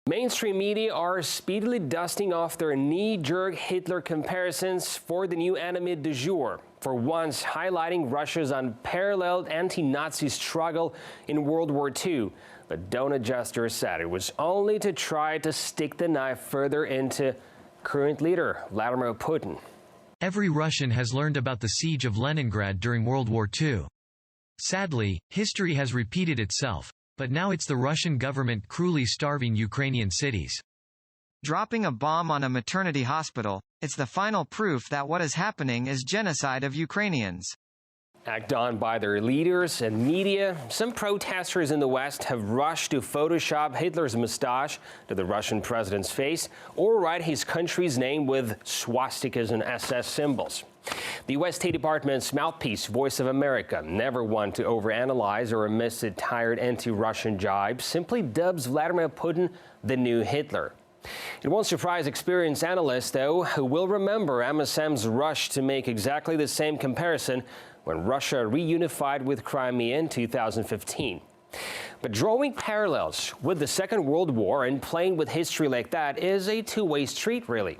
Mainstream media are speedily dusting off their knee-jerk Hitler comparisons for the new enemy du jour, for once highlighting Russia's unparalleled anti-Nazi struggle in World War II. But don't adjust your set. It was only to try to stick the knife further into current leader Vladimir Putin. Every Russian has learned about the siege of Leningrad during World War II. Sadly, history has repeated itself. But now it's the Russian government cruelly starving Ukrainian cities. Dropping a bomb on a maternity hospital, it's the final proof that what is happening is genocide of Ukrainians. Act on by their leaders and media, some protesters in the West have rushed to Photoshop Hitler's mustache to the Russian president's face or write his country's name with swastikas and SS symbols. The U.S. State Department's mouthpiece, Voice of America, never one to overanalyze or elicit tired anti-Russian jibes, simply dubs Vladimir Putin the new Hitler. It won't surprise experienced analysts, though, who will remember MSM's rush to make exactly the same comparison when Russia reunified with Crimea in 2015. But drawing parallels with the Second World War and playing with history like that is a two-way street, really.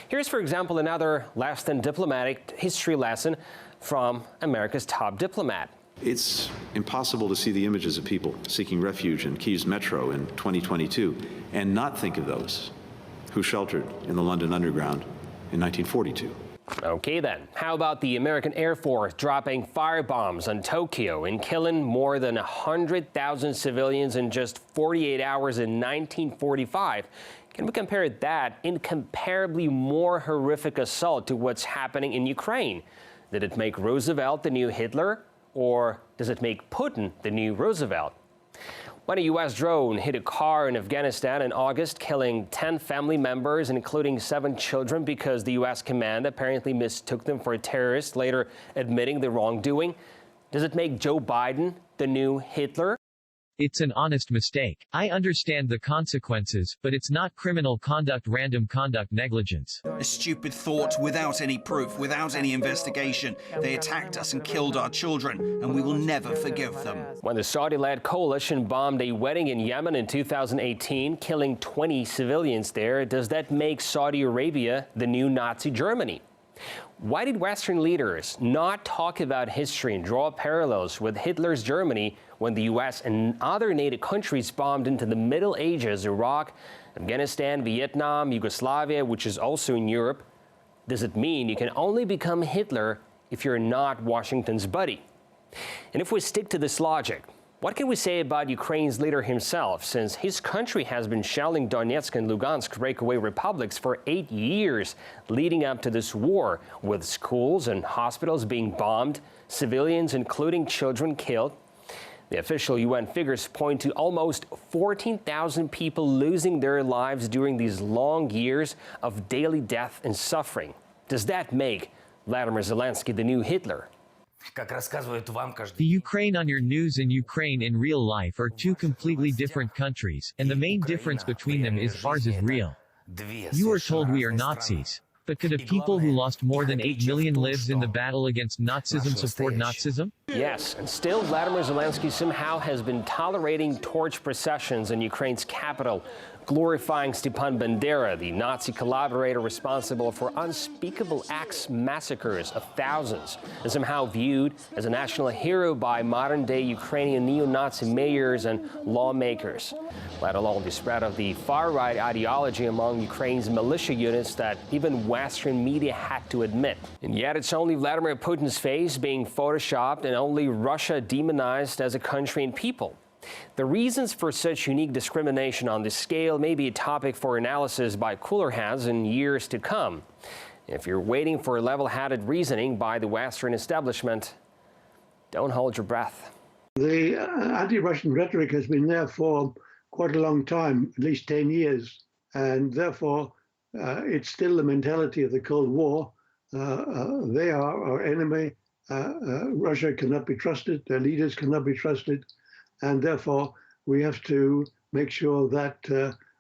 Here's, for example, another less than diplomatic history lesson from America's top diplomat. It's impossible to see the images of people seeking refuge in Kyiv's metro in 2022 and not think of those who sheltered in the London Underground in 1942. Okay then, how about the American Air Force dropping firebombs on Tokyo and killing more than 100,000 civilians in just 48 hours in 1945? Can we compare that incomparably more horrific assault to what's happening in Ukraine? Did it make Roosevelt the new Hitler, or does it make Putin the new Roosevelt? When a U.S. drone hit a car in Afghanistan in August, killing 10 family members, including 7 children, because the U.S. command apparently mistook them for terrorists, later admitting the wrongdoing, does it make Joe Biden the new Hitler? It's an honest mistake. I understand the consequences, but it's not criminal conduct, random conduct, negligence. A stupid thought without any proof, without any investigation. They attacked us and killed our children, and we will never forgive them. When the Saudi-led coalition bombed a wedding in Yemen in 2018, killing 20 civilians there, does that make Saudi Arabia the new Nazi Germany? Why did Western leaders not talk about history and draw parallels with Hitler's Germany when the U.S. and other NATO countries bombed into the Middle Ages, Iraq, Afghanistan, Vietnam, Yugoslavia, which is also in Europe? Does it mean you can only become Hitler if you're not Washington's buddy? And if we stick to this logic, what can we say about Ukraine's leader himself, since his country has been shelling Donetsk and Lugansk breakaway republics for 8 years leading up to this war, with schools and hospitals being bombed, civilians, including children, killed? The official UN figures point to almost 14,000 people losing their lives during these long years of daily death and suffering. Does that make Vladimir Zelensky the new Hitler? The Ukraine on your news and Ukraine in real life are two completely different countries, and the main difference between them is ours is real. You are told we are Nazis. But could a people who lost more than 8 million lives in the battle against Nazism support Nazism? Yes, and still Vladimir Zelensky somehow has been tolerating torch processions in Ukraine's capital, glorifying Stepan Bandera, the Nazi collaborator responsible for unspeakable acts, massacres of thousands, and somehow viewed as a national hero by modern-day Ukrainian neo-Nazi mayors and lawmakers, let alone the spread of the far-right ideology among Ukraine's militia units that even Western media had to admit. And yet it's only Vladimir Putin's face being photoshopped and only Russia demonized as a country and people. The reasons for such unique discrimination on this scale may be a topic for analysis by cooler heads in years to come. If you're waiting for level-headed reasoning by the Western establishment, don't hold your breath. The anti-Russian rhetoric has been there for quite a long time, at least 10 years, and therefore it's still the mentality of the Cold War. They are our enemy. Russia cannot be trusted. Their leaders cannot be trusted. And therefore, we have to make sure that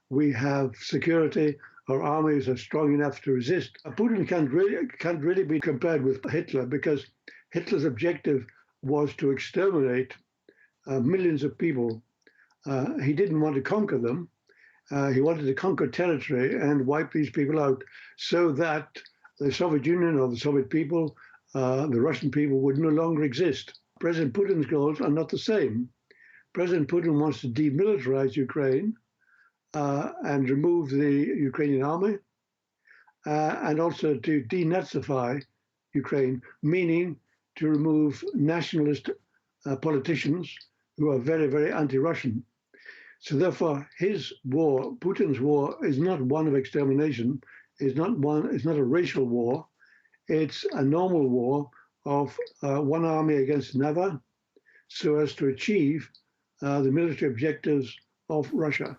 we have security. Our armies are strong enough to resist. Putin can't really be compared with Hitler, because Hitler's objective was to exterminate millions of people. He didn't want to conquer them. He wanted to conquer territory and wipe these people out so that the Soviet Union or the Soviet people, the Russian people, would no longer exist. President Putin's goals are not the same. President Putin wants to demilitarize Ukraine and remove the Ukrainian army and also to denazify Ukraine, meaning to remove nationalist politicians who are very, very anti-Russian. So therefore, his war, Putin's war, is not one of extermination. It's not a racial war. It's a normal war of one army against another, so as to achieve the military objectives of Russia.